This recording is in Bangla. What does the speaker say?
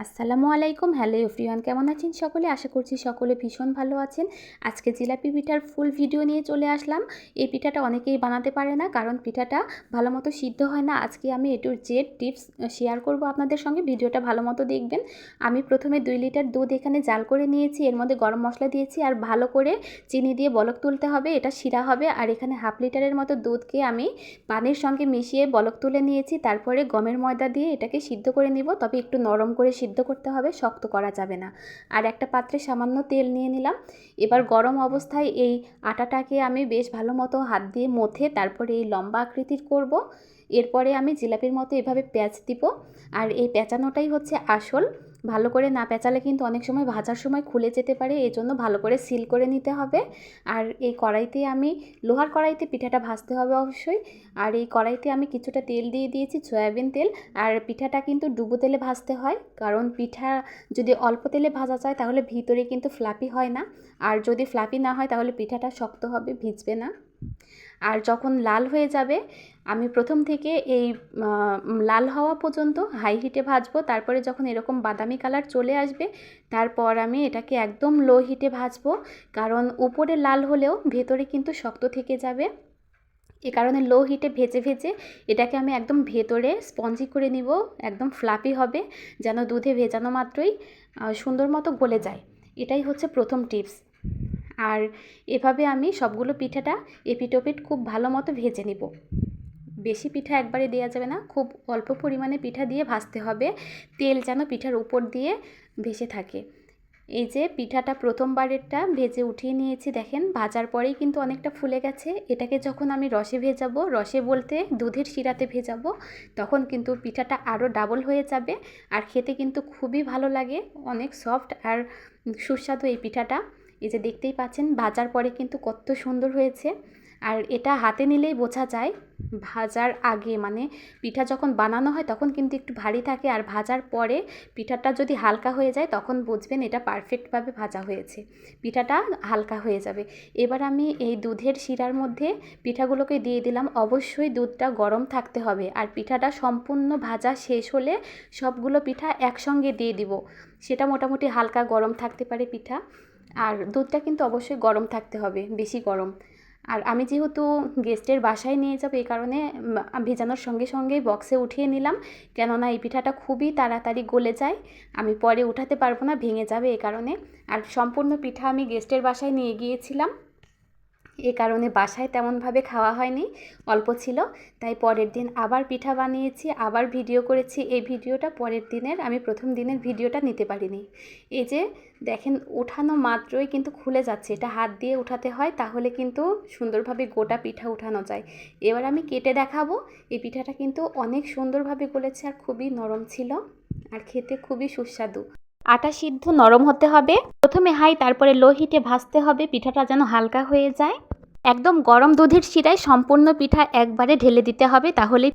আসসালামু আলাইকুম। হ্যালো এভরিওয়ান, কেমন আছেন সকলে? আশা করছি সকলে ভীষণ ভালো আছেন। আজকে জিলাপি পিঠার ফুল ভিডিও নিয়ে চলে আসলাম। এই পিঠাটা অনেকেই বানাতে পারে না, কারণ পিঠাটা ভালো মতো সিদ্ধ হয় না। আজকে আমি A to Z tips share করব আপনাদের সঙ্গে, ভিডিওটা ভালো মতো দেখবেন। আমি প্রথমে 2 লিটার দুধ এখানে জাল করে নিয়েছি, এর মধ্যে গরম মশলা দিয়েছি আর ভালো করে চিনি দিয়ে বলক তুলতে হবে, এটা শিরা হবে। আর এখানে হাফ লিটারের মতো দুধকে আমি পানির সঙ্গে মিশিয়ে বলক তুলে নিয়েছি। তারপরে গমের ময়দা দিয়ে এটাকে সিদ্ধ করে নিব, তবে একটু নরম করে সিদ্ধ করতে হবে, শক্ত করা যাবে না। আর একটা পাত্রে সামান্য তেল নিয়ে নিলাম। এবার গরম অবস্থায় এই আটাটাকে আমি বেশ ভালো মতো হাত দিয়ে মথে তারপরে এই লম্বা আকৃতির করব। এরপরে আমি জিলাপির মতো এভাবে প্যাঁচ দিব। আর এই প্যাঁচানোটাই হচ্ছে আসল। ভালো করে না প্যাঁচালে কিন্তু অনেক সময় ভাজার সময় খুলে যেতে পারে, এই জন্য ভালো করে সিল করে নিতে হবে। আর এই কড়াইতে আমি লোহার কড়াইতে পিঠাটা ভাজতে হবে অবশ্যই। আর এই কড়াইতে আমি কিছুটা তেল দিয়ে দিয়েছি, সয়াবিন তেল। আর পিঠাটা কিন্তু ডুবো তেলে ভাজতে হয়, কারণ পিঠা যদি অল্প তেলে ভাজা যায় তাহলে ভিতরে কিন্তু ফ্লাফি হয় না। আর যদি ফ্লাফি না হয় তাহলে পিঠাটা শক্ত হবে, ভিজবে না। আর যখন লাল হয়ে যাবে, আমি প্রথম থেকে এই লাল হওয়া পর্যন্ত হাই হিটে ভাজবো। তারপরে যখন এরকম বাদামি কালার চলে আসবে, তারপর আমি এটাকে একদম লো হিটে ভাজবো, কারণ উপরে লাল হলেও ভেতরে কিন্তু শক্ত থেকে যাবে। এ কারণে লো হিটে ভেজে ভেজে এটাকে আমি একদম ভেতরে স্পঞ্জি করে নিব, একদম ফ্লাফি হবে, যেন দুধে ভেজানো মাত্রই সুন্দর মতো গলে যায়। এটাই হচ্ছে প্রথম টিপস। আর এভাবে আমি সবগুলো পিঠাটা এপিট ওপিট খুব ভালো মতো ভেজে নিব। বেশি পিঠা একবারে দেওয়া যাবে না, খুব অল্প পরিমাণে পিঠা দিয়ে ভাজতে হবে, তেল যেন পিঠার উপর দিয়ে ভেসে থাকে। এই যে পিঠাটা প্রথমবারেরটা ভেজে উঠিয়ে নিয়েছি, দেখেন ভাজার পরেই কিন্তু অনেকটা ফুলে গেছে। এটাকে যখন আমি রসে ভেজাবো, রসে বলতে দুধের শিরাতে ভেজাবো, তখন কিন্তু পিঠাটা আরও ডাবল হয়ে যাবে। আর খেতে কিন্তু খুবই ভালো লাগে, অনেক সফট আর সুস্বাদু এই পিঠাটা। এই যে দেখতেই পাচ্ছেন ভাজার পরে কিন্তু কত সুন্দর হয়েছে। আর এটা হাতে নিলেই বোঝা যায়, ভাজার আগে মানে পিঠা যখন বানানো হয় তখন কিন্তু একটু ভারী থাকে, আর ভাজার পরে পিঠাটা যদি হালকা হয়ে যায় তখন বুঝবেন এটা পারফেক্টভাবে ভাজা হয়েছে, পিঠাটা হালকা হয়ে যাবে। এবার আমি এই দুধের শিরার মধ্যে পিঠাগুলোকে দিয়ে দিলাম। অবশ্যই দুধটা গরম থাকতে হবে, আর পিঠাটা সম্পূর্ণ ভাজা শেষ হলে সবগুলো পিঠা একসঙ্গে দিয়ে দিব। সেটা মোটামুটি হালকা গরম থাকতে পারে পিঠা, আর দুধটা কিন্তু অবশ্যই গরম থাকতে হবে, বেশি গরম। আর আমি যেহেতু গেস্টের বাসায় নিয়ে যাবো, এই কারণে ভেজানোর সঙ্গে সঙ্গেই বক্সে উঠিয়ে নিলাম, কেননা এই পিঠাটা খুবই তাড়াতাড়ি গলে যায়, আমি পরে উঠাতে পারবো না, ভেঙে যাবে এই কারণে। আর সম্পূর্ণ পিঠা আমি গেস্টের বাসায় নিয়ে গিয়েছিলাম, এ কারণে বাসায় তেমনভাবে খাওয়া হয়নি, অল্প ছিল। তাই পরের দিন আবার পিঠা বানিয়েছি, আবার ভিডিও করেছি। এই ভিডিওটা পরের দিনের, আমি প্রথম দিনের ভিডিওটা নিতে পারিনি। এই যে দেখেন ওঠানো মাত্রই কিন্তু খুলে যাচ্ছে, এটা হাত দিয়ে উঠাতে হয়, তাহলে কিন্তু সুন্দরভাবে গোটা পিঠা উঠানো যায়। এবার আমি কেটে দেখাবো। এই পিঠাটা কিন্তু অনেক সুন্দরভাবে গলেছে আর খুবই নরম ছিল, আর খেতে খুবই সুস্বাদু। আটা সিদ্ধ নরম হতে হবে, প্রথমে হাই তারপরে লো হিটে ভাজতে হবে, পিঠাটা যেন হালকা হয়ে যায়। একদম গরম দুধের শিরায় সম্পূর্ণ পিঠা একবারে ঢেলে দিতে হবে, তাহলে